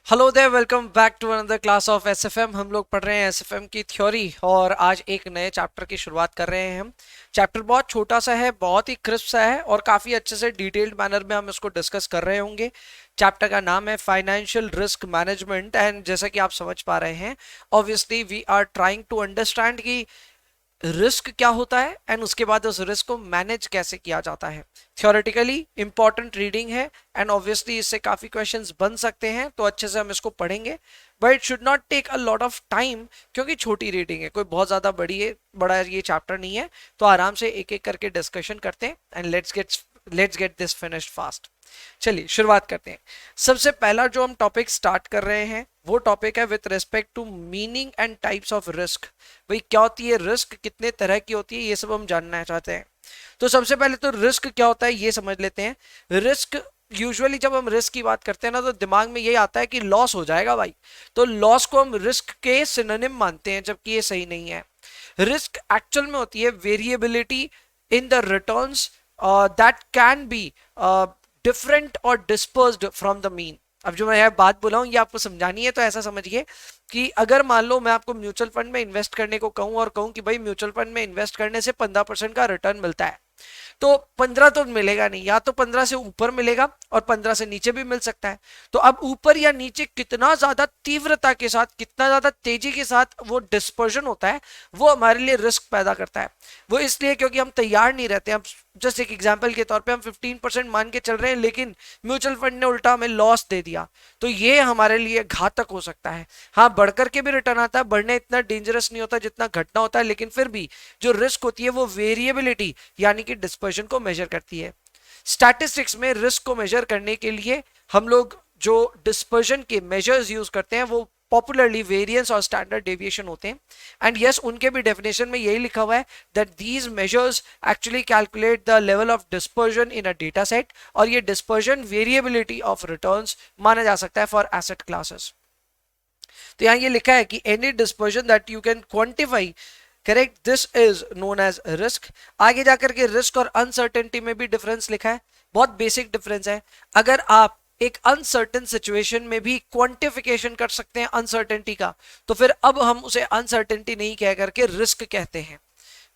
Hello there, welcome back to another class of SFM. हम लोग पढ़ रहे हैं एसएफएम की थ्योरी और आज एक नए चैप्टर की शुरुआत कर रहे हैं हम। चैप्टर बहुत छोटा सा है, बहुत ही क्रिस्प सा है और काफी अच्छे से डिटेल्ड मैनर में हम इसको डिस्कस कर रहे होंगे। चैप्टर का नाम है फाइनेंशियल रिस्क मैनेजमेंट एंड जैसा कि आप समझ पा रहे हैं, obviously we are trying to understand कि रिस्क क्या होता है एंड उसके बाद उस रिस्क को मैनेज कैसे किया जाता है। थ्योरेटिकली इंपॉर्टेंट रीडिंग है एंड ऑब्वियसली इससे काफी क्वेश्चंस बन सकते हैं, तो अच्छे से हम इसको पढ़ेंगे। But it should not take a lot of time क्योंकि छोटी रीडिंग है, कोई बहुत ज्यादा बड़ा ये चैप्टर नहीं है। तो आराम से एक एक करके डिस्कशन करते हैं and let's get this finished fast. चलिए शुरुआत करते हैं। सबसे पहला जो हम टॉपिक स्टार्ट कर रहे हैं वो टॉपिक है with respect to meaning and types of risk. भाई क्या होती है रिस्क, कितने तरह की होती है, ये सब हम जानना चाहते हैं। तो सबसे पहले तो रिस्क क्या होता है ये समझ लेते हैं। रिस्क यूजुअली जब हम रिस्क की बात करते हैं ना, तो दिमाग में यही आता है कि लॉस हो जाएगा भाई। तो लॉस को हम रिस्क के सिनोनिम मानते हैं, जबकि ये सही नहीं है। रिस्क एक्चुअल में होती है variability in the returns that can be different और डिस्पर्स्ड फ्रॉम द मीन। अब जो मैं यह बात बोला हूं ये आपको समझानी है, तो ऐसा समझिए कि अगर मान लो मैं आपको म्यूचुअल फंड में इन्वेस्ट करने को कहूं और कहूं कि भाई म्यूचुअल फंड में इन्वेस्ट करने से 15% का रिटर्न मिलता है, तो 15 तो मिलेगा नहीं, या तो 15 से ऊपर मिलेगा और 15 से नीचे भी मिल सकता है। तो अब ऊपर या नीचे कितना ज्यादा तीव्रता के साथ, कितना ज्यादा तेजी के साथ वो डिस्पर्जन होता है, वो हमारे लिए रिस्क पैदा करता है। वो इसलिए क्योंकि हम तैयार नहीं रहते। हम जस्ट एक एग्जांपल के तौर पे हम 15% मान के चल रहे हैं, लेकिन म्यूचुअल फंड ने उल्टा हमें लॉस दे दिया, तो ये हमारे लिए घातक हो सकता है। हाँ, बढ़कर के भी रिटर्न आता है, बढ़ने इतना डेंजरस नहीं होता जितना घटना होता है, लेकिन फिर भी जो रिस्क होती है वो वेरिएबिलिटी यानी कि डिस्पर्जन को मेजर करती है। स्टैटिस्टिक्स में रिस्क को मेजर करने के लिए हम लोग जो डिस्पर्जन के मेजर्स यूज करते हैं वो पॉपुलरली वेरिएंस और स्टैंडर्ड डेविएशन होते हैं। एंड यस, उनके भी डेफिनेशन में यही लिखा हुआ है that these measures actually calculate the level of dispersion in a data set, और ये डिस्पर्जन वेरिएबिलिटी ऑफ रिटर्न्स माना जा सकता है फॉर एसेट क्लासेस। तो यहाँ ये लिखा है कि any dispersion that you can quantify, correct, this is known as risk. आगे जाकर के रिस्क और अनसर्टेनिटी में भी डिफरेंस लिखा है, बहुत बेसिक डिफरेंस है। अगर आप एक अनसर्टेन सिचुएशन में भी क्वांटिफिकेशन कर सकते हैं अनसर्टेनिटी का, तो फिर अब हम उसे अनसर्टेनिटी नहीं कह करके रिस्क कहते हैं।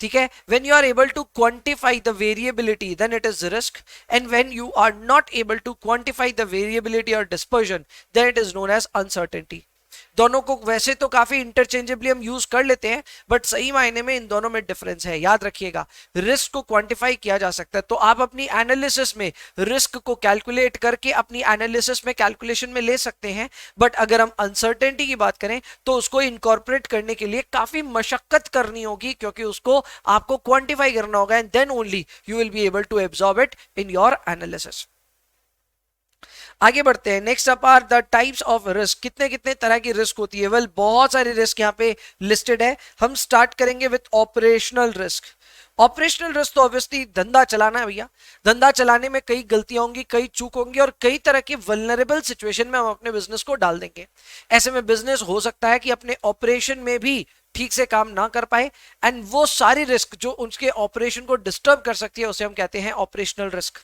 ठीक है, when you are able to quantify the variability then it is risk, and when you are not able to quantify the variability or dispersion then it is known as uncertainty। दोनों को वैसे तो काफी interchangeably हम use कर लेते हैं, but सही मायने में इन दोनों में डिफरेंस है, याद रखिएगा। रिस्क को क्वांटिफाई किया जा सकता है, तो आप अपनी एनालिसिस में रिस्क को कैलकुलेट करके अपनी एनालिसिस में कैलकुलेशन में ले सकते हैं। बट अगर हम अनसर्टेनिटी की बात करें तो उसको इनकॉर्पोरेट करने के लिए काफी मशक्कत करनी होगी, क्योंकि उसको आपको क्वांटिफाई करना होगा and then only you will be able to absorb it in your analysis. आगे बढ़ते हैं। Next up are the types of risk. कितने कितने तरह की रिस्क होती है? वेल, बहुत सारी रिस्क यहाँ पे लिस्टेड है। हम स्टार्ट करेंगे with operational risk. Operational risk तो ऑब्वियसली धंधा चलाना है भैया। धंधा चलाने में कई गलतियां होंगी, कई चूक होंगी और कई तरह की वल्नरेबल सिचुएशन में हम अपने बिजनेस को डाल देंगे। ऐसे में बिजनेस हो सकता है कि अपने ऑपरेशन में भी ठीक से काम ना कर पाए, एंड वो सारी रिस्क जो उसके ऑपरेशन को डिस्टर्ब कर सकती है उसे हम कहते हैं ऑपरेशनल रिस्क।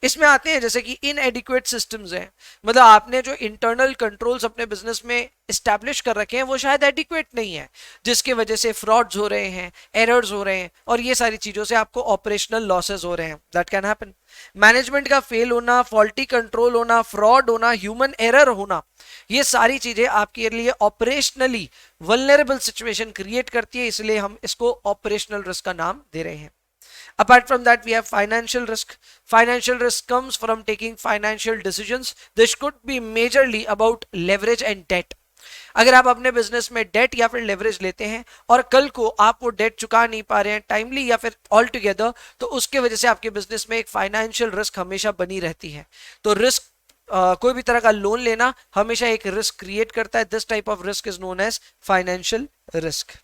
इसमें आते हैं जैसे कि इनएडिक्वेट सिस्टम्स हैं, मतलब आपने जो इंटरनल कंट्रोल्स अपने बिजनेस में इस्टेब्लिश कर रखे हैं वो शायद एडिक्वेट नहीं है, जिसकी वजह से फ्रॉड्स हो रहे हैं, एरर्स हो रहे हैं, और ये सारी चीजों से आपको ऑपरेशनल लॉसेस हो रहे हैं। That can happen. मैनेजमेंट का फेल होना, फॉल्टी कंट्रोल होना, फ्रॉड होना, ह्यूमन एरर होना, ये सारी चीजें आपके लिए ऑपरेशनली वल्नरेबल सिचुएशन क्रिएट करती है, इसलिए हम इसको ऑपरेशनल रिस्क का नाम दे रहे हैं। Apart from that, we have financial risk. Financial risk comes from taking financial decisions. This could be majorly about leverage and debt. अगर आप अपने बिजनेस में डेट या फिर लेवरेज लेते हैं और कल को आप वो डेट चुका नहीं पा रहे हैं टाइमली या फिर ऑल टुगेदर, तो उसके वजह से आपके बिजनेस में एक फाइनेंशियल रिस्क हमेशा बनी रहती है। तो रिस्क कोई भी तरह का लोन लेना हमेशा एक रिस्क क्रिएट करता है। This type of risk is known as financial risk.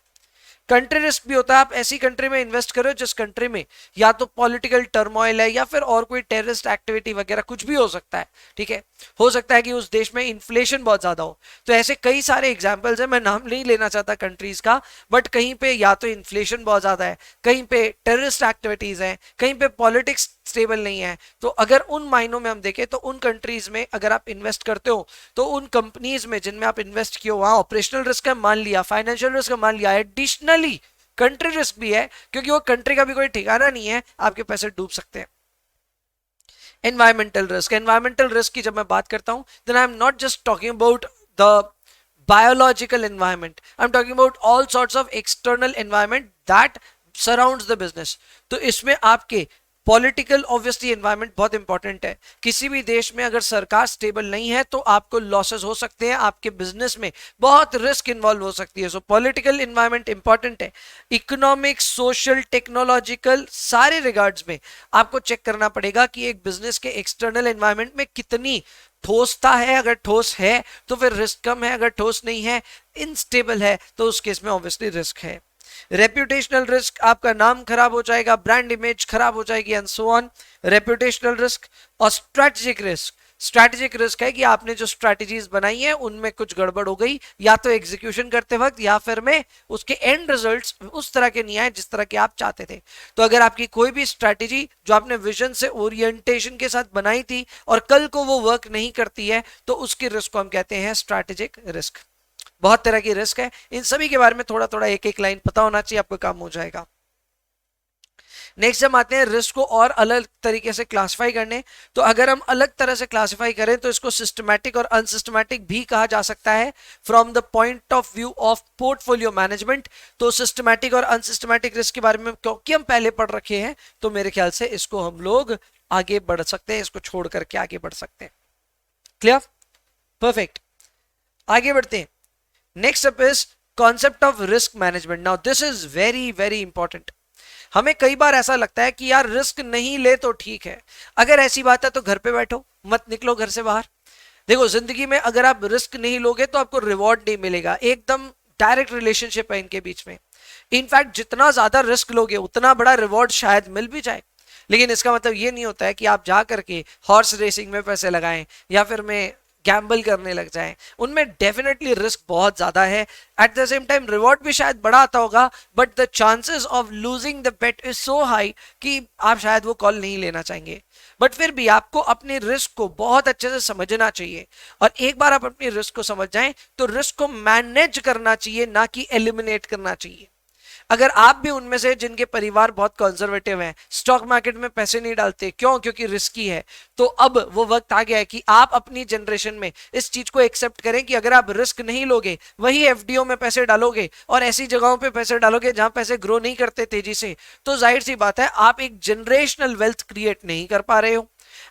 Country risk भी होता है। आप ऐसी कंट्री में इन्वेस्ट करो जिस कंट्री में या तो पॉलिटिकल टर्मोइल है या फिर और कोई टेररिस्ट एक्टिविटी वगैरह कुछ भी हो सकता है, ठीक है। हो सकता है कि उस देश में इन्फ्लेशन बहुत ज्यादा हो। तो ऐसे कई सारे एग्जाम्पल्स हैं, मैं नाम नहीं लेना चाहता कंट्रीज का, बट कहीं पे या तो इन्फ्लेशन बहुत ज्यादा है, कहीं पे टेररिस्ट एक्टिविटीज हैं, कहीं पे पॉलिटिक्स स्टेबल नहीं है। तो अगर उन मायनों में हम देखें तो उन कंट्रीज में अगर आप इन्वेस्ट करते हो तो उन कंपनीज में जिनमें आप इन्वेस्ट किए हो वहां ऑपरेशनल रिस्क है मान लिया, फाइनेंशियल रिस्क है मान लिया, एडिशनली कंट्री रिस्क भी है, क्योंकि वो कंट्री का भी कोई ठिकाना नहीं है, आपके पैसे डूब सकते हैं। एनवायरमेंटल रिस्क की जब मैं बात करता हूं then I am not just talking about the biological environment, I'm talking about all sorts of external environment that surrounds the business। तो इसमें आपके पॉलिटिकल ऑब्वियसली एनवायरनमेंट बहुत इंपॉर्टेंट है। किसी भी देश में अगर सरकार स्टेबल नहीं है तो आपको लॉसेस हो सकते हैं, आपके बिजनेस में बहुत रिस्क इन्वॉल्व हो सकती है। सो पॉलिटिकल एनवायरनमेंट इंपॉर्टेंट है। इकोनॉमिक, सोशल, टेक्नोलॉजिकल सारे रिगार्ड्स में आपको चेक करना पड़ेगा कि एक बिजनेस के एक्सटर्नल एनवायरनमेंट में कितनी ठोसता है। अगर ठोस है तो फिर रिस्क कम है, अगर ठोस नहीं है, इनस्टेबल है, तो उस केस में ऑब्वियसली रिस्क है। रेप्यूटेशनल रिस्क, आपका नाम खराब हो जाएगा, ब्रांड इमेज खराब हो जाएगी and so on, reputational risk. और स्ट्रेटेजिक रिस्क, स्ट्रैटेजिक रिस्क है कि आपने जो स्ट्रैटेजीज बनाई है उनमें कुछ गड़बड़ हो गई, या तो एग्जीक्यूशन करते वक्त या फिर में उसके एंड रिजल्ट्स उस तरह के नहीं आए जिस तरह के आप चाहते थे। तो अगर आपकी कोई भी स्ट्रैटेजी जो आपने विजन से ओरिएंटेशन के साथ बनाई थी और कल को वो वर्क नहीं करती है तो उसके रिस्क को हम कहते हैं स्ट्रैटेजिक रिस्क। बहुत तरह की रिस्क है, इन सभी के बारे में थोड़ा थोड़ा एक एक लाइन पता होना चाहिए, आपको काम हो जाएगा। नेक्स्ट हम आते हैं रिस्क को और अलग तरीके से क्लासिफाई करने। तो अगर हम अलग तरह से क्लासिफाई करें तो इसको सिस्टमैटिक और अनसिस्टमैटिक भी कहा जा सकता है from the point of view of portfolio management. तो सिस्टमैटिक और अनसिस्टमैटिक रिस्क के बारे में क्योंकि हम पहले पढ़ रखे हैं तो मेरे ख्याल से इसको हम लोग आगे बढ़ सकते हैं, इसको छोड़ करके आगे बढ़ सकते हैं। क्लियर, परफेक्ट, आगे बढ़ते हैं। Next up is concept of risk management. Now this is very very important. हमें कई बार ऐसा लगता है कि यार रिस्क नहीं ले तो ठीक है, अगर ऐसी बात है तो घर पे बैठो, मत निकलो घर से बाहर। देखो जिंदगी में अगर आप रिस्क नहीं लोगे तो आपको रिवॉर्ड नहीं मिलेगा, एकदम डायरेक्ट रिलेशनशिप है इनके बीच में। इनफैक्ट जितना ज्यादा रिस्क लोगे उतना बड़ा रिवॉर्ड शायद मिल भी जाए, लेकिन इसका मतलब ये नहीं होता है कि आप जा करके हॉर्स रेसिंग में पैसे लगाएं या फिर में गैम्बल करने लग जाएं। उनमें डेफिनेटली रिस्क बहुत ज्यादा है, at the same time reward भी शायद बड़ा आता होगा, but the chances of losing the bet is so high कि आप शायद वो कॉल नहीं लेना चाहेंगे। बट फिर भी आपको अपने रिस्क को बहुत अच्छे से समझना चाहिए, और एक बार आप अपनी रिस्क को समझ जाएं तो रिस्क को मैनेज करना चाहिए, ना कि एलिमिनेट करना चाहिए। अगर आप भी उनमें से जिनके परिवार बहुत कंजर्वेटिव हैं, स्टॉक मार्केट में पैसे नहीं डालते, क्यों? क्योंकि रिस्की है, तो अब वो वक्त आ गया है कि आप अपनी जनरेशन में इस चीज को एक्सेप्ट करें कि अगर आप रिस्क नहीं लोगे, वही एफडीओ में पैसे डालोगे और ऐसी जगहों पे पैसे डालोगे जहां पैसे ग्रो नहीं करते तेजी से, तो जाहिर सी बात है आप एक जनरेशनल वेल्थ क्रिएट नहीं कर पा रहे हो।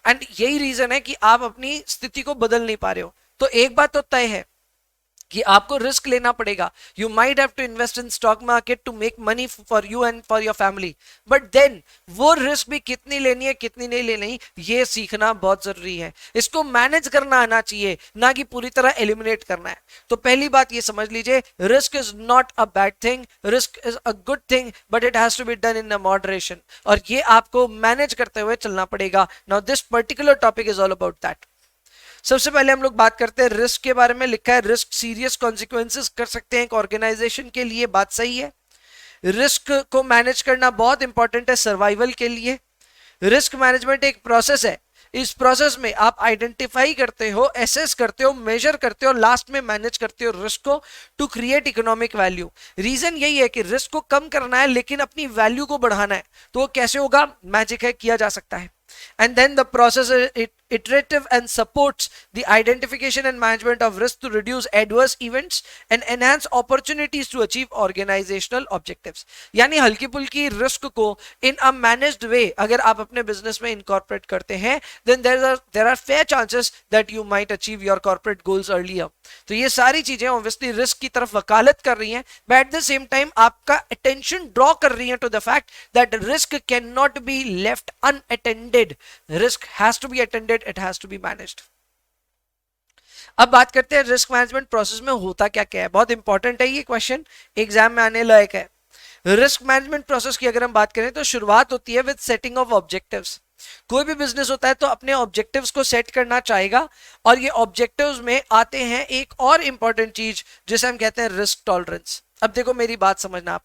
एंड यही रीजन है कि आप अपनी स्थिति को बदल नहीं पा रहे हो। तो एक बात तो तय है कि आपको रिस्क लेना पड़ेगा। You might have to invest in stock market to make money for you and for your family, but then वो रिस्क भी कितनी लेनी है कितनी नहीं लेनी ये सीखना बहुत जरूरी है। इसको मैनेज करना आना चाहिए, ना कि पूरी तरह एलिमिनेट करना है। तो पहली बात ये समझ लीजिए, risk is not a bad thing, risk is a good thing, but it has to be done in a moderation, और ये आपको मैनेज करते हुए चलना पड़ेगा। Now this particular topic is all about that. सबसे पहले हम लोग बात करते हैं रिस्क के बारे में। लिखा है रिस्क सीरियस कॉन्सिक्वेंसेस कर सकते हैं एक ऑर्गेनाइजेशन के लिए, बात सही है। रिस्क को मैनेज करना बहुत इंपॉर्टेंट है सर्वाइवल के लिए। रिस्क मैनेजमेंट एक प्रोसेस है, इस प्रोसेस में आप आइडेंटिफाई करते हो, एसेस करते हो, मेजर करते हो, लास्ट में मैनेज करते हो रिस्क को to create economic value. Reason यही है कि रिस्क को कम करना है लेकिन अपनी वैल्यू को बढ़ाना है। तो वो कैसे होगा? मैजिक है, किया जा सकता है। And then the process is iterative and supports the identification and management of risk to reduce adverse events and enhance opportunities to achieve organizational objectives। यानी हल्की फुल्की रिस्क को in a managed way अगर आप अपने बिजनेस में incorporate करते हैं, then there are fair chances that you might achieve your corporate goals earlier। तो ये सारी चीजें obviously रिस्क की तरफ वकालत कर रही हैं, but at the same time आपका attention draw कर रही हैं to the fact that risk cannot be left unattended। Risk has to be attended, it has to be managed. अब बात करते हैं रिस्क मैनेजमेंट प्रोसेस में होता क्या क्या है। बहुत इंपॉर्टेंट है ये क्वेश्चन, एग्जाम में आने लायक है। रिस्क मैनेजमेंट प्रोसेस की अगर हम बात करें तो शुरुआत होती है विद सेटिंग ऑफ ऑब्जेक्टिव्स। कोई भी बिजनेस होता है तो अपने ऑब्जेक्टिव्स को सेट करना चाहेगा, और ये ऑब्जेक्टिव्स में आते हैं एक और इंपॉर्टेंट चीज जिसे हम कहते हैं रिस्क टॉलरेंस। अब देखो मेरी बात समझना,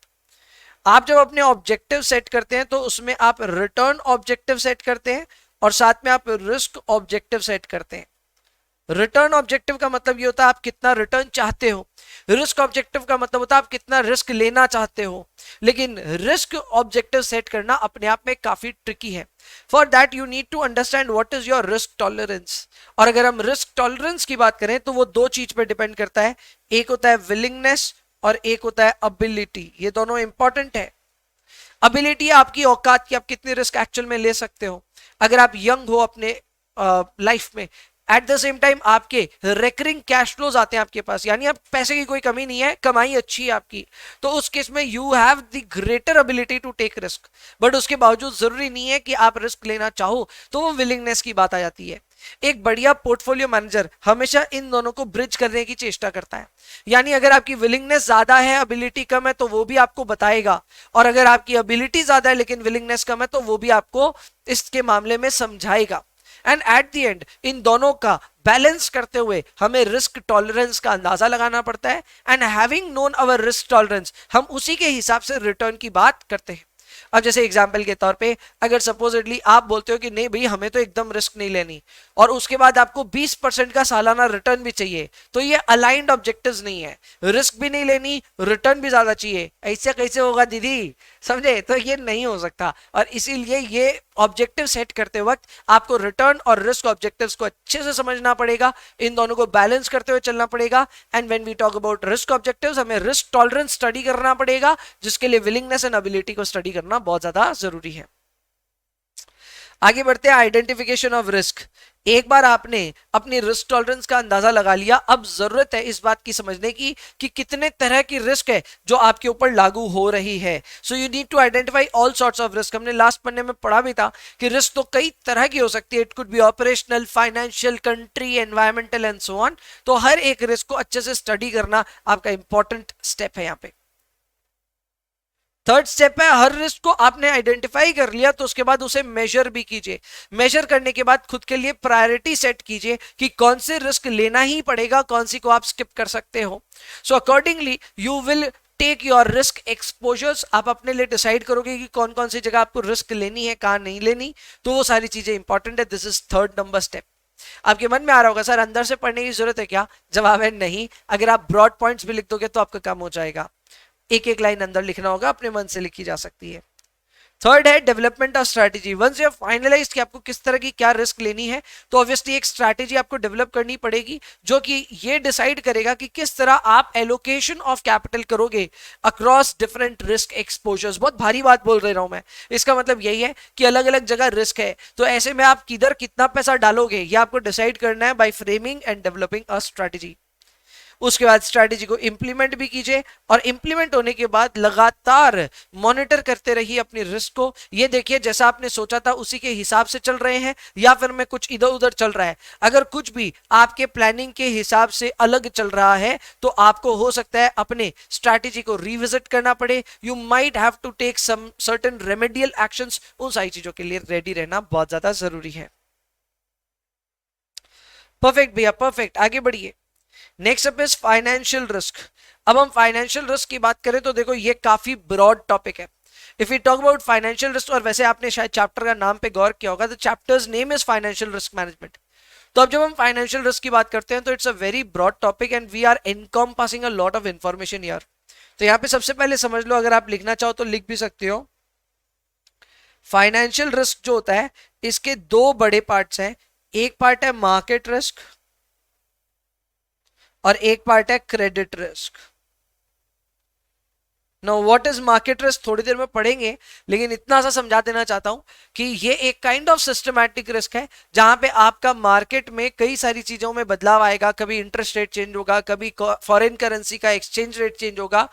आप जब अपने ऑब्जेक्टिव सेट करते हैं तो उसमें आप रिटर्न ऑब्जेक्टिव सेट करते हैं और साथ में आप रिस्क ऑब्जेक्टिव सेट करते हैं। रिटर्न ऑब्जेक्टिव का मतलब ये होता है आप कितना रिटर्न चाहते हो, रिस्क ऑब्जेक्टिव का मतलब होता है आप कितना रिस्क लेना चाहते हो। लेकिन रिस्क ऑब्जेक्टिव सेट करना अपने आप में काफी ट्रिकी है। For that you need to understand what is your risk tolerance. और अगर हम रिस्क टॉलरेंस की बात करें तो वो दो चीज पे डिपेंड करता है, एक होता है विलिंगनेस और एक होता है अबिलिटी। ये दोनों इंपॉर्टेंट है। अबिलिटी आपकी औकात की, आप कितनी रिस्क एक्चुअल में ले सकते हो। अगर आप यंग हो अपने लाइफ में, एट द सेम टाइम आपके रेकरिंग कैश फ्लोज आते हैं आपके पास, यानी आप पैसे की कोई कमी नहीं है, कमाई अच्छी है आपकी, तो उस केस में you have the greater ability to take risk. But उसके बावजूद जरूरी नहीं है कि आप रिस्क लेना चाहो, तो वो विलिंगनेस की बात आ जाती है। एक बढ़िया पोर्टफोलियो मैनेजर हमेशा इन दोनों को ब्रिज करने की चेष्टा करता है। यानी अगर आपकी विलिंगनेस ज्यादा है, एबिलिटी कम है, तो वो भी आपको बताएगा, और अगर आपकी एबिलिटी ज्यादा है लेकिन विलिंगनेस कम है तो वो भी आपको इसके मामले में समझाएगा। एंड एट द एंड इन दोनों का बैलेंस करते हुए हमें रिस्क टॉलरेंस का अंदाजा लगाना पड़ता है। And having known our risk tolerance, हम उसी के हिसाब से रिटर्न की बात करते हैं। अब जैसे एग्जाम्पल के तौर पे अगर सपोजिटली आप बोलते हो कि नहीं भाई हमें तो एकदम रिस्क नहीं लेनी, और उसके बाद आपको 20% का सालाना रिटर्न भी चाहिए, तो ये अलाइंड ऑब्जेक्टिव्स नहीं है। रिस्क भी नहीं लेनी, रिटर्न भी ज्यादा चाहिए, ऐसे कैसे होगा दीदी, समझे? तो ये नहीं हो सकता। और इसीलिए ये ऑब्जेक्टिव सेट करते वक्त आपको रिटर्न और रिस्क ऑब्जेक्टिव्स को अच्छे से समझना पड़ेगा, इन दोनों को बैलेंस करते हुए चलना पड़ेगा। And when we talk about risk objectives, हमें रिस्क टॉलरेंस स्टडी करना पड़ेगा, जिसके लिए विलिंगनेस एंड एबिलिटी को स्टडी करना बहुत ज्यादा जरूरी है। आगे बढ़ते हैं, आइडेंटिफिकेशन ऑफ रिस्क। एक बार आपने अपनी रिस्क टॉलरेंस का अंदाजा लगा लिया, अब जरूरत है इस बात की समझने की कि कितने तरह की रिस्क है जो आपके ऊपर लागू हो रही है। So you need to identify all sorts of risk. हमने लास्ट पढ़ने में पढ़ा भी था कि रिस्क तो कई तरह की हो सकती है, it could be operational, financial, country, environmental and so on. तो हर एक रिस्क को अच्छे से स्टडी करना आपका इंपॉर्टेंट स्टेप है। यहाँ पे थर्ड स्टेप है, हर रिस्क को आपने आइडेंटिफाई कर लिया तो उसके बाद उसे मेजर भी कीजिए। मेजर करने के बाद खुद के लिए प्रायोरिटी सेट कीजिए कि कौन से रिस्क लेना ही पड़ेगा, कौन सी को आप स्किप कर सकते हो। So accordingly you will take your risk exposures. आप अपने लिए डिसाइड करोगे कि कौन कौन सी जगह आपको रिस्क लेनी है, कहां नहीं लेनी, तो वो सारी चीजें इंपॉर्टेंट है। This is third number step. आपके मन में आ रहा होगा सर अंदर से पढ़ने की जरूरत है क्या? जवाब है नहीं। अगर आप ब्रॉड पॉइंट्स भी लिख दोगे तो आपका काम हो जाएगा, एक एक लाइन अंदर लिखना होगा, अपने मन से लिखी जा सकती है। थर्ड है development of strategy. Once you finalise कि आपको किस तरह की क्या रिस्क लेनी है, तो ऑब्वियसली एक स्ट्रैटेजी आपको डेवलप करनी पड़ेगी जो कि ये डिसाइड करेगा कि किस तरह आप एलोकेशन ऑफ कैपिटल करोगे अक्रॉस डिफरेंट रिस्क एक्सपोजर्स। बहुत भारी बात बोल रहा हूं मैं, इसका मतलब यही है कि अलग अलग जगह रिस्क है, तो ऐसे में आप किधर कितना पैसा डालोगे ये आपको डिसाइड करना है by framing and developing a strategy. उसके बाद स्ट्रैटेजी को इंप्लीमेंट भी कीजिए, और इंप्लीमेंट होने के बाद लगातार मॉनिटर करते रहिए अपनी रिस्क को। ये देखिए जैसा आपने सोचा था उसी के हिसाब से चल रहे हैं या फिर मैं कुछ इधर उधर चल रहा है। अगर कुछ भी आपके प्लानिंग के हिसाब से अलग चल रहा है तो आपको हो सकता है अपने स्ट्रैटेजी को रिविजिट करना पड़े। You might have to take some certain remedial actions. उन सारी चीजों के लिए रेडी रहना बहुत ज्यादा जरूरी है। परफेक्ट भैया, परफेक्ट। आगे बढ़िए। Next up is financial risk. अब हम फाइनेंशियल रिस्क की बात करें तो देखो ये काफी ब्रॉड टॉपिक है। If you talk about financial risk, और वैसे आपने शायद चैप्टर का नाम पे गौर किया होगा, the chapters name is financial risk management. तो अब जब हम फाइनेंशियल रिस्क की बात करते हैं तो it's a very broad topic and we are encompassing a lot of information here. तो यहाँ पे सबसे पहले समझ लो, अगर आप लिखना चाहो तो लिख भी सकते हो। फाइनेंशियल रिस्क जो होता है इसके दो बड़े पार्ट्स हैं। एक पार्ट है मार्केट रिस्क और एक पार्ट है credit risk. Know what is market risk थोड़ी देर में पढ़ेंगे, लेकिन इतना सा समझा देना चाहता हूं कि ये एक काइंड ऑफ सिस्टमैटिक रिस्क है जहां पे आपका मार्केट में कई सारी चीजों में बदलाव आएगा। कभी इंटरेस्ट रेट चेंज होगा, कभी फॉरेन करेंसी का एक्सचेंज रेट चेंज होगा,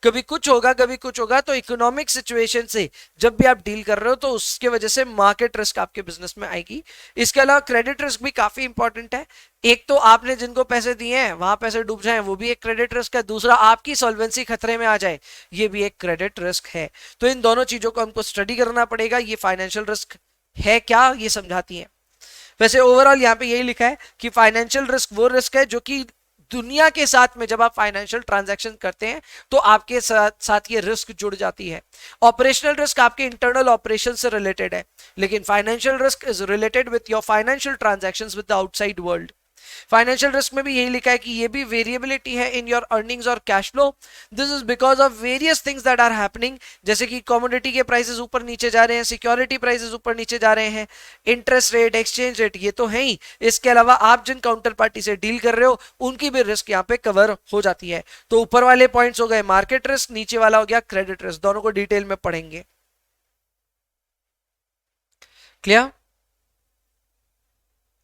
कभी कुछ होगा कभी कुछ होगा। तो इकोनॉमिक सिचुएशन से जब भी आप डील कर रहे हो तो उसके वजह से मार्केट रिस्क आपके बिजनेस में आएगी। इसके अलावा क्रेडिट रिस्क भी काफी इंपॉर्टेंट है। एक तो आपने जिनको पैसे दिए हैं वहां पैसे डूब जाएं, वो भी एक क्रेडिट रिस्क है। दूसरा आपकी सॉल्वेंसी खतरे में आ जाए, ये भी एक क्रेडिट रिस्क है। तो इन दोनों चीजों को हमको स्टडी करना पड़ेगा। ये फाइनेंशियल रिस्क है क्या ये समझाती हैं। वैसे ओवरऑल यहाँ पे यही लिखा है कि फाइनेंशियल रिस्क वो रिस्क है जो कि दुनिया के साथ में जब आप फाइनेंशियल ट्रांजैक्शन करते हैं तो आपके साथ ये रिस्क जुड़ जाती है। ऑपरेशनल रिस्क आपके इंटरनल ऑपरेशन से रिलेटेड है, लेकिन financial risk is related with your financial transactions with the outside world. Financial risk में भी यही लिखा है कि ये भी वेरिएबिलिटी है इन योर अर्निंग्स और cash flow. This is because of various things that are happening, जैसे कि कमोडिटी के प्राइसेस ऊपर नीचे जा रहे हैं, सिक्योरिटी प्राइसेस ऊपर नीचे जा रहे हैं, इंटरेस्ट रेट, एक्सचेंज रेट, ये तो है ही। इसके अलावा आप जिन काउंटर पार्टी से डील कर रहे हो उनकी भी रिस्क यहाँ पे कवर हो जाती है। तो ऊपर वाले पॉइंट्स हो गए मार्केट रिस्क, नीचे वाला हो गया क्रेडिट रिस्क। दोनों को डिटेल में पढ़ेंगे। क्लियर?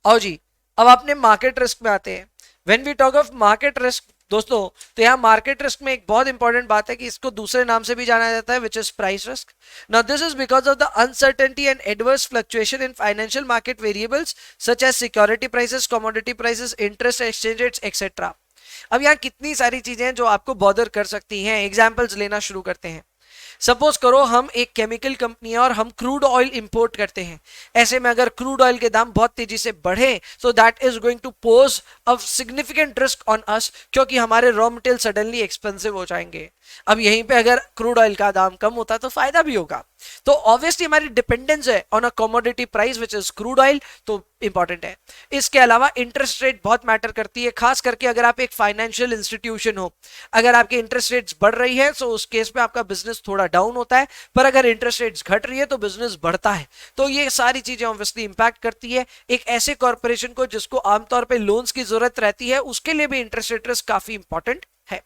आओ जी, अब आपने मार्केट रिस्क में आते हैं। When we talk of market risk दोस्तों, तो यहाँ मार्केट रिस्क में एक बहुत इंपॉर्टेंट बात है कि इसको दूसरे नाम से भी जाना जाता है, which is price risk. Now this is because of the uncertainty and adverse fluctuation in financial market variables such as security prices, commodity prices, interest, exchange rates etcetera. अब यहाँ कितनी सारी चीजें हैं जो आपको बॉदर कर सकती हैं। एग्जाम्पल्स लेना शुरू करते हैं। सपोज करो हम एक केमिकल कंपनी है और हम क्रूड ऑयल इंपोर्ट करते हैं। ऐसे में अगर क्रूड ऑयल के दाम बहुत तेजी से बढ़े तो that is going to pose a significant risk on us, क्योंकि हमारे रॉ मटेरियल सडनली एक्सपेंसिव हो जाएंगे। अब यहीं पे अगर क्रूड ऑयल का दाम कम होता तो फायदा भी होगा। तो ऑब्वियसली हमारी डिपेंडेंस है on a commodity price which is crude oil, तो इंपॉर्टेंट है। इसके अलावा इंटरेस्ट रेट बहुत मैटर करती है, खास करके अगर आप एक फाइनेंशियल इंस्टीट्यूशन हो। अगर आपकी इंटरेस्ट रेट्स बढ़ रही है तो उस केस में आपका बिजनेस थोड़ा डाउन होता है, पर अगर इंटरेस्ट रेट्स घट रही है तो बिजनेस बढ़ता है। तो ये सारी चीजें ऑब्वियसली इंपैक्ट करती है। एक ऐसे कॉर्पोरेशन को जिसको आमतौर पर लोन्स की जरूरत रहती है, उसके लिए भी इंटरेस्ट रेट रिस्क काफी इंपॉर्टेंट है।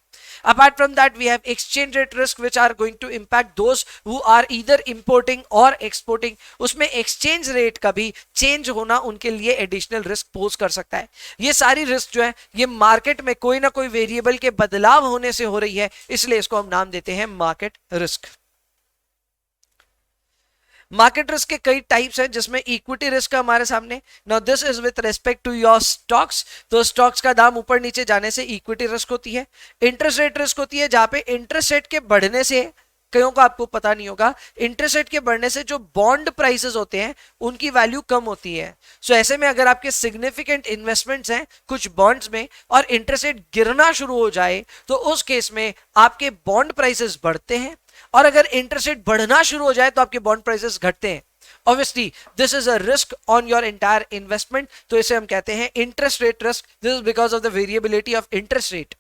Apart from that, we have exchange rate risk which are going to impact those who are either importing or exporting. उसमें exchange rate का भी change होना उनके लिए additional risk pose कर सकता है। ये सारी risk जो है ये market में कोई ना कोई variable के बदलाव होने से हो रही है, इसलिए इसको हम नाम देते हैं market risk। मार्केट रिस्क के कई टाइप्स हैं, जिसमें इक्विटी रिस्क है हमारे सामने। Now this is with respect to your stocks, तो स्टॉक्स का दाम ऊपर नीचे जाने से इक्विटी रिस्क होती है। इंटरेस्ट रेट रिस्क होती है, जहां पे इंटरेस्ट रेट के बढ़ने से, कईयों को आपको पता नहीं होगा, इंटरेस्ट रेट के बढ़ने से जो बॉन्ड प्राइसेस होते हैं उनकी वैल्यू कम होती है। सो ऐसे में अगर आपके सिग्निफिकेंट इन्वेस्टमेंट्स हैं कुछ बॉन्ड्स में और इंटरेस्ट रेट गिरना शुरू हो जाए तो उस केस में आपके बॉन्ड प्राइसेस बढ़ते हैं, और अगर इंटरेस्ट रेट बढ़ना शुरू हो जाए तो आपके बॉन्ड प्राइसेस घटते हैं। Obviously this is a risk on your entire investment, तो इसे हम कहते हैं interest rate risk. This is because of the variability of interest rate.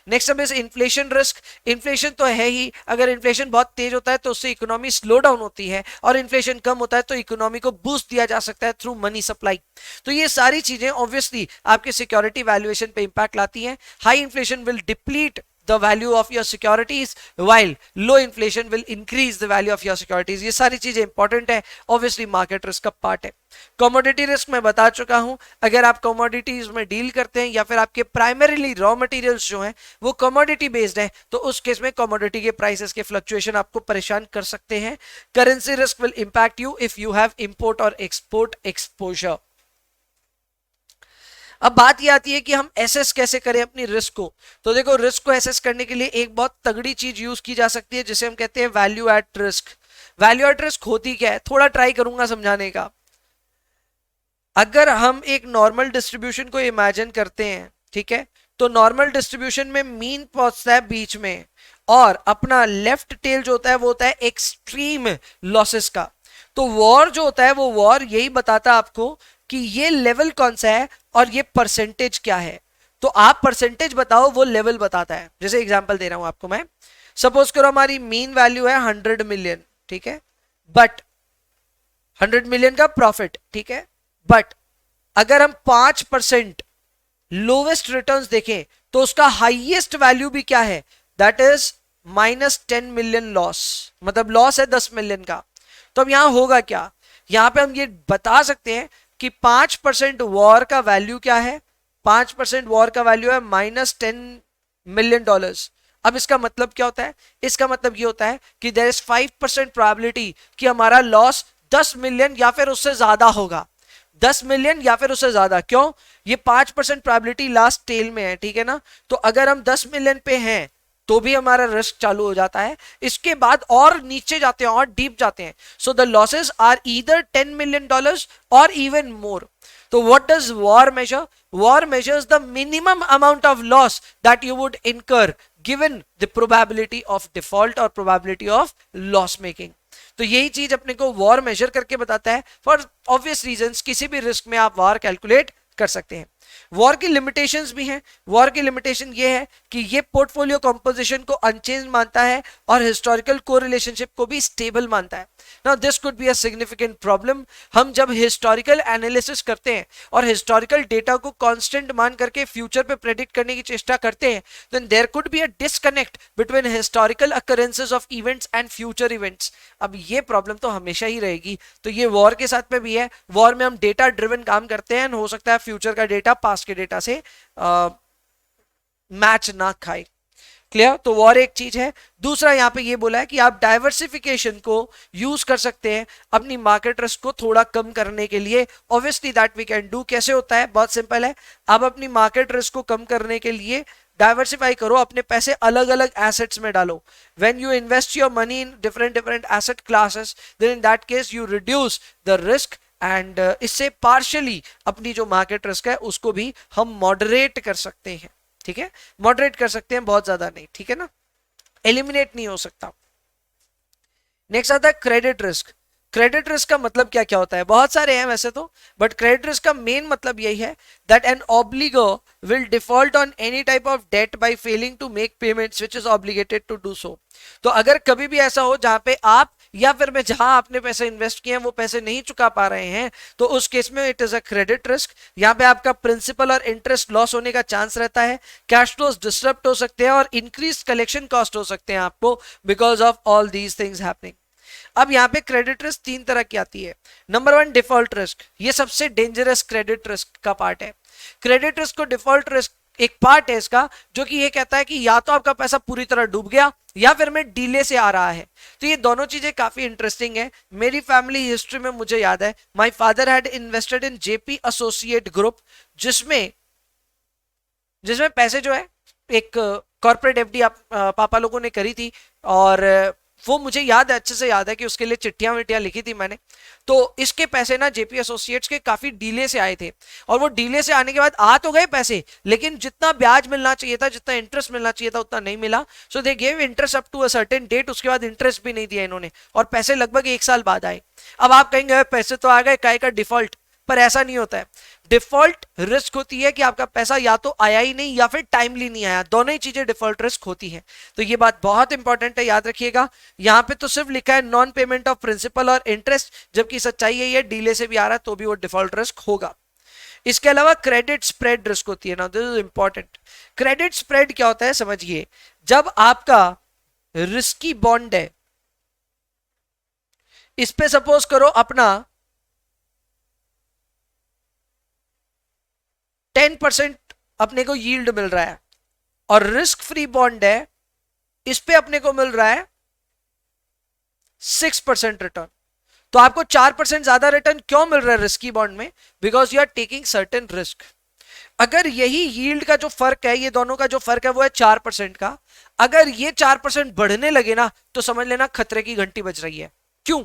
Next अब इज इन्फ्लेशन रिस्क। इन्फ्लेशन तो है ही, अगर इन्फ्लेशन बहुत तेज होता है तो उससे इकोनॉमी स्लो डाउन होती है, और इन्फ्लेशन कम होता है तो इकोनॉमी को बूस्ट दिया जा सकता है थ्रू मनी सप्लाई। तो ये सारी चीजें ऑब्वियसली आपके सिक्योरिटी वैल्यूएशन पे इंपैक्ट लाती हैं। High inflation will deplete the value of your securities while low inflation will increase the value of your securities। ये सारी चीजें इंपॉर्टेंट है, ऑब्वियसली मार्केट रिस्क का पार्ट है। कमोडिटी रिस्क मैं बता चुका हूं, अगर आप कमोडिटीज में डील करते हैं या फिर आपके प्राइमरीली रॉ मटेरियल्स जो हैं वो कमोडिटी बेस्ड हैं, तो उस केस में कमोडिटी के प्राइसेस के फ्लक्चुएशन आपको परेशान कर सकते हैं। Currency risk will impact you if you have import और एक्सपोर्ट एक्सपोजर। अब बात ये आती है कि हम एसेस कैसे करें अपनी रिस्क को। तो देखो, रिस्क को एसेस करने के लिए एक बहुत तगड़ी चीज यूज की जा सकती है जिसे हम कहते हैं value at risk. Value at risk होती क्या है, थोड़ा ट्राई करूंगा समझाने का। अगर हम एक नॉर्मल डिस्ट्रीब्यूशन को इमेजिन करते हैं, ठीक है, तो नॉर्मल डिस्ट्रीब्यूशन में मीन पहुंचता है बीच में, और अपना लेफ्ट टेल जो होता है वो होता है एक्सट्रीम लॉसेस का। तो वॉर जो होता है वो वॉर यही बताता है आपको कि ये लेवल कौन सा है और ये परसेंटेज क्या है। तो आप परसेंटेज बताओ, वो लेवल बताता है। जैसे एग्जांपल दे रहा हूं आपको मैं, सपोज करो हमारी मीन वैल्यू है 100 मिलियन, ठीक है, बट 100 मिलियन का प्रॉफिट, ठीक है, बट अगर हम 5% लोवेस्ट रिटर्न्स देखें तो उसका हाईएस्ट वैल्यू भी क्या है, दैट इज -10 मिलियन लॉस, मतलब लॉस है 10 मिलियन का। तो अब यहां होगा क्या, यहां पे हम ये बता सकते हैं कि 5% वॉर का वैल्यू क्या है, 5% वॉर का वैल्यू है -10 मिलियन डॉलर्स। अब इसका मतलब क्या होता है, इसका मतलब ये होता है कि देयर इज 5% प्रोबेबिलिटी कि हमारा लॉस 10 मिलियन या फिर उससे ज्यादा होगा। 10 मिलियन या फिर उससे ज्यादा, क्यों, ये 5% प्रोबेबिलिटी लास्ट टेल में है, ठीक है ना। तो अगर हम 10 मिलियन पे हैं तो भी हमारा रिस्क चालू हो जाता है। इसके बाद और नीचे जाते हैं और डीप जाते हैं, so the losses are either $10 million और इवन मोर। तो what does VaR measure? VaR measures the minimum amount of loss that you would incur given the probability of default और प्रोबेबिलिटी ऑफ लॉस मेकिंग। तो यही चीज अपने को war major करके बताता है। फॉर ऑब्वियस रीजंस किसी भी रिस्क में आप वॉर कैलकुलेट कर सकते हैं। वॉर की लिमिटेशंस भी हैं। वॉर की लिमिटेशन ये है कि ये पोर्टफोलियो कंपोजिशन को अनचेंज मानता है और हिस्टोरिकल कोरिलेशनशिप को भी स्टेबल मानता है। Now this could be a significant problem. हम जब हिस्टोरिकल एनालिसिस करते हैं और हिस्टोरिकल डेटा को कांस्टेंट मान करके फ्यूचर पे प्रेडिक्ट करने की चेष्टा करते हैं, then there could be a disconnect between historical occurrences of events and future events. अब ये प्रॉब्लम तो हमेशा ही रहेगी। तो ये वॉर के साथ में भी है। वॉर में हम डेटा ड्रिवन काम करते हैं, हो सकता है फ्यूचर का डेटा पास्ट के डेटा से मैच ना खाए। क्लियर? तो वॉर एक चीज है। दूसरा यहां पे ये बोला है कि आप डाइवर्सिफिकेशन को यूज कर सकते हैं अपनी मार्केट रिस्क को थोड़ा कम करने के लिए। Obviously that we can do. कैसे होता है? बहुत सिंपल है। आप अपनी मार्केट रिस्क को कम करने के लिए डाइवर्सिफाई करो, अपने पैसे अलग अलग एसेट्स में डालो। When you invest your money in different different asset classes, then in that case you reduce the risk and इससे पार्शियली अपनी जो मार्केट रिस्क है उसको भी हम मॉडरेट कर सकते हैं। ठीक है, मॉडरेट कर सकते हैं, बहुत ज्यादा नहीं। ठीक है ना, एलिमिनेट नहीं हो सकता। नेक्स्ट आता है क्रेडिट रिस्क। क्रेडिट रिस्क का मतलब क्या क्या होता है? बहुत सारे हैं वैसे तो, बट क्रेडिट रिस्क का मेन मतलब यही है that an obligor will default on any type of debt by failing to make payments which is obligated to do so. तो अगर कभी भी ऐसा हो जहां पे आप या फिर मैं जहां आपने पैसे इन्वेस्ट किए हैं वो पैसे नहीं चुका पा रहे हैं, तो उस केस में it is a credit risk. यहाँ पे आपका प्रिंसिपल और इंटरेस्ट लॉस होने का चांस रहता है, कैश फ्लोज डिसरप्ट हो सकते हैं और इंक्रीज कलेक्शन कॉस्ट हो सकते हैं आपको because of all these things happening. अब यहाँ पे क्रेडिट रिस्क तीन तरह की आती है। Number one, default risk. ये सबसे डेंजरस क्रेडिट रिस्क का पार्ट है। क्रेडिट रिस्क को डिफॉल्ट रिस्क एक पार्ट है इसका जो कि ये कहता है कि या तो आपका पैसा पूरी तरह डूब गया या फिर में डिले से आ रहा है। तो ये दोनों चीजें काफी इंटरेस्टिंग है। मेरी फैमिली हिस्ट्री में मुझे याद है my father had invested in JP associate group, जिसमें पैसे जो है एक कॉर्पोरेट एफडी आप पापा लोगों ने करी थी, और वो मुझे याद है, अच्छे से याद है कि उसके लिए चिट्ठियां विट्ठियां लिखी थी मैंने। तो इसके पैसे ना जेपी एसोसिएट्स के काफी डीले से आए थे, और वो डीले से आने के बाद आ तो गए पैसे, लेकिन जितना ब्याज मिलना चाहिए था, जितना इंटरेस्ट मिलना चाहिए था, उतना नहीं मिला। So they gave interest up to a certain date, उसके बाद इंटरेस्ट भी नहीं दिया इन्होंने, और पैसे लगभग 1 साल बाद आए। अब आप कहेंगे पैसे तो आ गए, काय का डिफॉल्ट? पर ऐसा नहीं होता है। डिफॉल्ट रिस्क होती है कि आपका पैसा या तो आया ही नहीं या फिर टाइमली नहीं आया, दोनों ही चीजें डिफॉल्ट रिस्क होती है। तो ये बात बहुत इंपॉर्टेंट है, याद रखिएगा। यहां पे तो सिर्फ लिखा है नॉन पेमेंट ऑफ प्रिंसिपल और इंटरेस्ट, जबकि सच्चाई यही है डीले से भी आ रहा है तो भी वो डिफॉल्ट रिस्क होगा। इसके अलावा क्रेडिट स्प्रेड रिस्क होती है ना, this is important. Credit spread क्या होता है समझिए, जब आपका रिस्की बॉन्ड है, इस पे सपोज करो अपना 10% अपने को यील्ड मिल रहा है, और रिस्क फ्री बॉन्ड है, इस पे अपने को मिल रहा है 6% रिटर्न। तो आपको 4% ज्यादा रिटर्न क्यों मिल रहा है रिस्की बॉन्ड में? Because you are taking certain risk. अगर यही यील्ड का जो फर्क है, ये दोनों का जो फर्क है वो है 4% का, अगर ये 4% बढ़ने लगे ना तो समझ लेना खतरे की घंटी बज रही है। क्यों?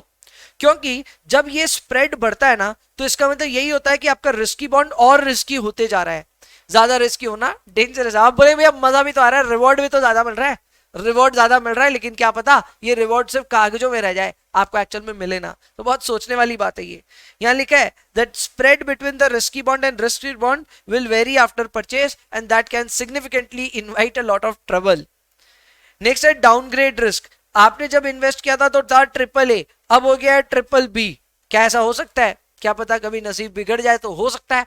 क्योंकि जब ये स्प्रेड बढ़ता है ना, तो इसका मतलब यही होता है कि आपका रिस्की बॉन्ड और रिस्की होते जा रहा है। ज्यादा रिस्की होना डेंजरस। आप बोले भैया मजा भी तो आ रहा है, रिवॉर्ड भी तो ज्यादा मिल रहा है, रिवॉर्ड ज्यादा मिल रहा है, लेकिन क्या पता ये रिवॉर्ड सिर्फ कागजों में रह जाए, आपको एक्चुअल में मिले ना। तो बहुत सोचने वाली बात है ये। यहां लिखा है that spread between the risky bond and risk free bond will very after purchase and that can significantly invite a lot of trouble. Next है डाउनग्रेड रिस्क। आपने जब इन्वेस्ट किया था तो था AAA, अब हो गया है BBB। क्या ऐसा हो सकता है? क्या पता कभी नसीब बिगड़ जाए तो हो सकता है।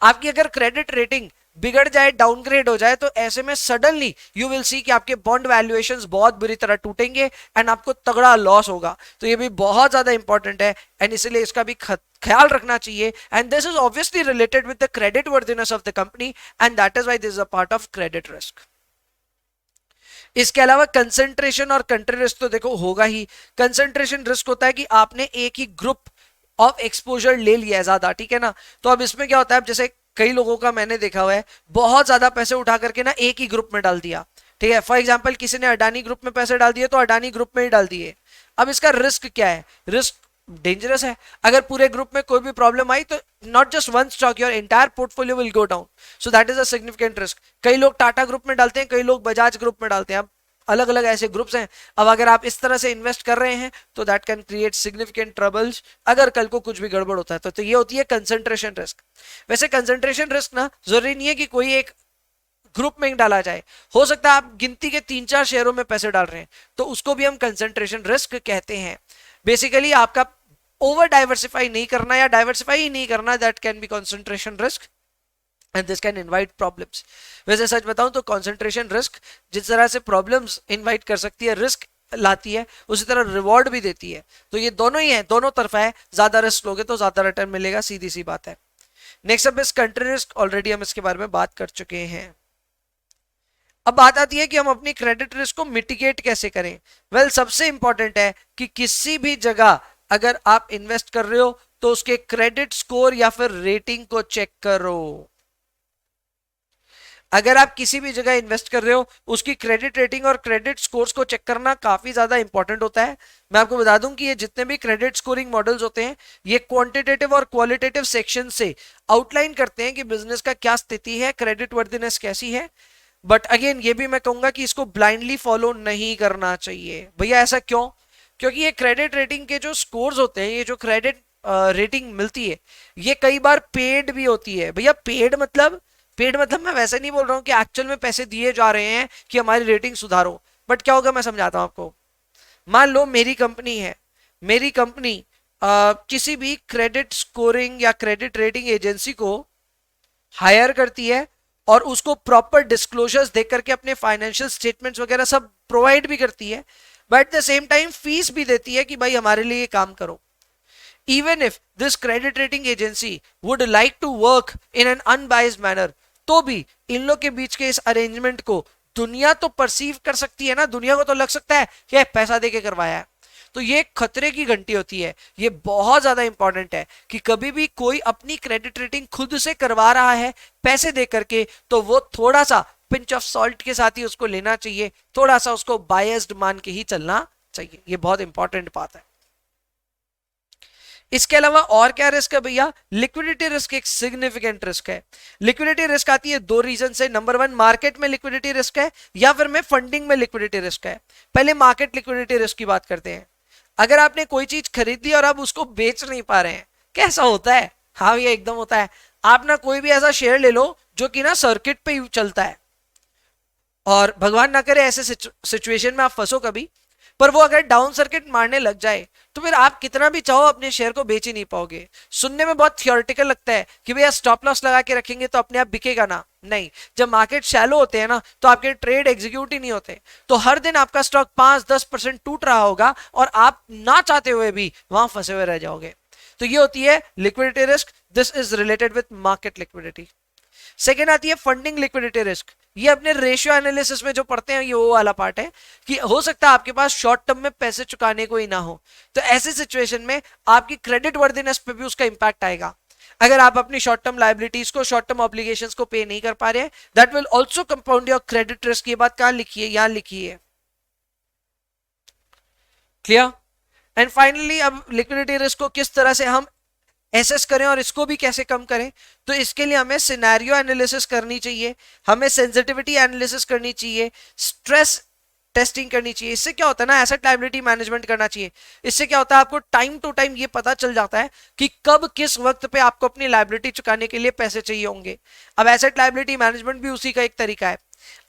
आपकी अगर क्रेडिट रेटिंग बिगड़ जाए, डाउनग्रेड हो जाए, तो ऐसे में सडनली यू विल सी कि आपके बॉन्ड वैल्यूएशंस बहुत बुरी तरह टूटेंगे एंड आपको तगड़ा लॉस होगा। तो ये भी बहुत ज्यादा इंपॉर्टेंट है एंड इसलिए इसका भी ख्याल रखना चाहिए। And this is obviously related with the credit worthiness of the company and that is why this is a part of credit risk. इसके अलावा कंसंट्रेशन और कंट्री रिस्क तो देखो होगा ही। कंसंट्रेशन रिस्क होता है कि आपने एक ही ग्रुप ऑफ एक्सपोजर ले लिया है ज्यादा, ठीक है ना। तो अब इसमें क्या होता है, जैसे कई लोगों का मैंने देखा हुआ है, बहुत ज्यादा पैसे उठा करके ना एक ही ग्रुप में डाल दिया, ठीक है, फॉर एग्जांपल किसी ने अडानी ग्रुप में पैसे डाल दिए तो अडानी ग्रुप में ही डाल दिए। अब इसका रिस्क क्या है? रिस्क डेंजरस है। अगर पूरे ग्रुप में कोई भी प्रॉब्लम आई तो not just one stock, your entire portfolio will go down. So that is a significant risk. कई लोग टाटा ग्रुप में डालते हैं, कई लोग बजाज ग्रुप में डालते हैं। अब अलग अलग ऐसे ग्रुप्स हैं। अब अगर आप इस तरह से इन्वेस्ट कर रहे हैं तो that can create significant troubles अगर कल को कुछ भी गड़बड़ होता है तो ये होती है कंसंट्रेशन रिस्क। वैसे कंसंट्रेशन रिस्क ना जरूरी नहीं है कि कोई एक ग्रुप में डाला जाए, हो सकता है आप गिनती के 3-4 शेयरों में पैसे डाल रहे हैं तो उसको भी हम कंसंट्रेशन रिस्क कहते हैं। बेसिकली आपका ओवर डाइवर्सिफाई नहीं करना या डाइवर्सिफाई ही नहीं करना, that can be concentration risk and this can invite problems. वैसे सच बताऊं तो कंसंट्रेशन रिस्क जिस तरह से प्रॉब्लम्स इनवाइट कर सकती है, रिस्क लाती है, उसी तरह रिवॉर्ड भी देती है। तो ये दोनों ही है, दोनों तरफा है। ज्यादा रिस्क लोगे तो ज्यादा रिटर्न मिलेगा, सीधी सी बात है। Next up is country risk. Already हम इसके बारे में बात कर चुके हैं। अब बात आती है कि हम अपनी क्रेडिट रिस्क को मिटिगेट कैसे करें। वेल, सबसे इंपॉर्टेंट है कि किसी भी जगह अगर आप इन्वेस्ट कर रहे हो तो उसके क्रेडिट स्कोर या फिर रेटिंग को चेक करो। अगर आप किसी भी जगह इन्वेस्ट कर रहे हो उसकी क्रेडिट रेटिंग और क्रेडिट स्कोर्स को चेक करना काफी ज्यादा इंपॉर्टेंट होता है। मैं आपको बता दूं कि ये जितने भी क्रेडिट स्कोरिंग मॉडल्स होते हैं ये क्वांटिटेटिव और क्वालिटेटिव सेक्शन से आउटलाइन करते हैं कि बिजनेस का क्या स्थिति है, क्रेडिट वर्दीनेस कैसी है। बट अगेन ये भी मैं कहूंगा कि इसको ब्लाइंडली फॉलो नहीं करना चाहिए। भैया ऐसा क्यों? क्योंकि ये क्रेडिट रेटिंग के जो स्कोर्स होते हैं, ये जो क्रेडिट रेटिंग मिलती है, ये कई बार पेड भी होती है। भैया पेड मतलब मैं वैसे नहीं बोल रहा हूँ कि एक्चुअल में पैसे दिए जा रहे हैं कि हमारी रेटिंग सुधारो। बट क्या होगा मैं समझाता हूँ आपको। मान लो मेरी कंपनी है, मेरी कंपनी किसी भी क्रेडिट स्कोरिंग या क्रेडिट रेटिंग एजेंसी को हायर करती है और उसको प्रॉपर डिस्क्लोजर्स देख करके अपने फाइनेंशियल स्टेटमेंट्स वगैरह सब प्रोवाइड भी करती है, but at the same time fees भी देती है कि भाई हमारे लिए काम करो। Even if this credit rating agency would like to work in an unbiased manner, तो भी इन लोग के बीच के इस अरेंजमेंट को दुनिया तो परसीव कर सकती है ना, दुनिया को तो लग सकता है कि पैसा दे के करवाया है। तो ये खतरे की घंटी होती है। ये बहुत ज्यादा इंपॉर्टेंट है कि कभी भी कोई अपनी क्रेडिट रेटिंग खुद से करवा रहा है पैसे दे करके तो वो थोड़ा सा पिंच ऑफ सॉल्ट के साथ ही उसको लेना चाहिए, थोड़ा सा उसको बायस्ड मान के ही चलना चाहिए। ये बहुत इंपॉर्टेंट बात है। इसके अलावा और क्या रिस्क है भैया? लिक्विडिटी रिस्क एक सिग्निफिकेंट रिस्क है। लिक्विडिटी रिस्क आती है दो रीजन से। नंबर वन, मार्केट में लिक्विडिटी रिस्क है या फिर में फंडिंग में लिक्विडिटी रिस्क है। पहले मार्केट लिक्विडिटी रिस्क की बात करते हैं। अगर आपने कोई चीज खरीद ली और आप उसको बेच नहीं पा रहे हैं, कैसा होता है? हाँ ये एकदम होता है। आप ना कोई भी ऐसा शेयर ले लो जो कि ना सर्किट पे चलता है और भगवान ना करे ऐसे सिचुएशन में आप फंसो कभी, पर वो अगर डाउन सर्किट मारने लग जाए तो फिर आप कितना भी चाहो अपने शेयर को बेच ही नहीं पाओगे। सुनने में बहुत थियोरेटिकल लगता है कि भैया स्टॉप लॉस लगा के रखेंगे तो अपने आप बिकेगा ना। नहीं, जब मार्केट शैलो होते हैं ना तो आपके ट्रेड एग्जीक्यूट ही नहीं होते, तो हर दिन आपका स्टॉक 5-10% टूट रहा होगा और आप ना चाहते हुए भी वहां फंसे हुए रह जाओगे। तो ये होती है liquidity risk. This is related with market liquidity. Second आती है फंडिंग लिक्विडिटी रिस्क। ये अपने रेशियो एनालिसिस में जो पढ़ते हैं ये वो वाला पार्ट है कि हो सकता है आपके पास शॉर्ट टर्म में पैसे चुकाने को ही ना हो, तो ऐसी सिचुएशन में आपकी क्रेडिट वर्दीनेस पे भी उसका इंपैक्ट आएगा। अगर आप अपनी शॉर्ट टर्म लायबिलिटीज को, शॉर्ट टर्म ऑब्लिगेशंस को पे नहीं कर पा रहे हैं, that will also compound your credit risk. ये बात कहां लिखी है? यहां लिखी है। क्लियर? एंड फाइनली अब लिक्विडिटी रिस्क को किस तरह से हम एसेस करें और इसको भी कैसे कम करें, तो इसके लिए हमें सिनेरियो एनालिसिस करनी चाहिए, हमें सेंसिटिविटी एनालिसिस करनी चाहिए, स्ट्रेस टेस्टिंग करनी चाहिए। इससे क्या होता है ना, एसेट लायबिलिटी मैनेजमेंट करना चाहिए। इससे क्या होता है आपको टाइम टू टाइम ये पता चल जाता है कि कब किस वक्त पे आपको अपनी लायबिलिटी चुकाने के लिए पैसे चाहिए होंगे। अब एसेट लायबिलिटी मैनेजमेंट भी उसी का एक तरीका है।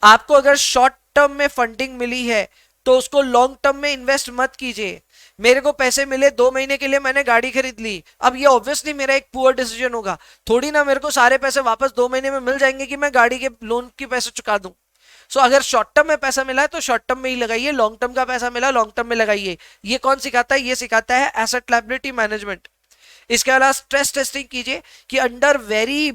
आपको अगर शॉर्ट टर्म में फंडिंग मिली है तो उसको लॉन्ग टर्म में इन्वेस्ट मत कीजिए। मेरे को पैसे मिले 2 महीने के लिए, मैंने गाड़ी खरीद ली, अब ये ऑब्वियसली मेरा एक पुअर डिसीजन होगा। थोड़ी ना मेरे को सारे पैसे वापस 2 महीने में मिल जाएंगे कि मैं गाड़ी के लोन के पैसे चुका दूं। सो अगर शॉर्ट टर्म में पैसा मिला है तो शॉर्ट टर्म में ही लगाइए, लॉन्ग टर्म का पैसा मिला लॉन्ग टर्म में लगाइए। ये कौन सिखाता है? ये सिखाता है एसेट लायबिलिटी मैनेजमेंट। इसके अलावा स्ट्रेस टेस्टिंग कीजिए कि अंडर वेरी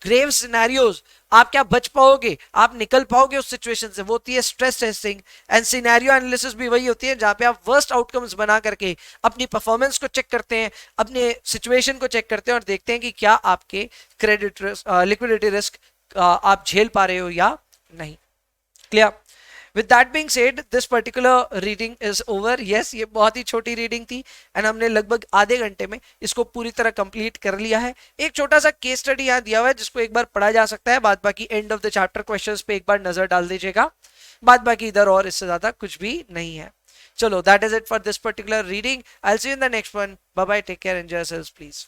ग्रेव सिनेरियोज आप क्या बच पाओगे, आप निकल पाओगे उस सिचुएशन से, वो होती है stress testing. And scenario analysis भी वही होती है जहां पे आप वर्स्ट आउटकम्स बना करके अपनी परफॉर्मेंस को चेक करते हैं, अपने सिचुएशन को चेक करते हैं और देखते हैं कि क्या आपके क्रेडिट रिस्क, लिक्विडिटी रिस्क आप झेल पा रहे हो या नहीं। Clear? With that being said this particular reading is over. Yes, ये बहुत ही छोटी रीडिंग थी एंड हमने लगभग आधे घंटे में इसको पूरी तरह कंप्लीट कर लिया है। एक छोटा सा केस स्टडी यहाँ दिया हुआ है जिसको एक बार पढ़ा जा सकता है, बाद बाकी end of the chapter questions पे एक बार नजर डाल दीजिएगा, बाद बाकी इधर और इससे ज्यादा कुछ भी नहीं है। चलो, that is it for this particular reading. I will see you in the next one. Bye bye, take care, enjoy yourselves please.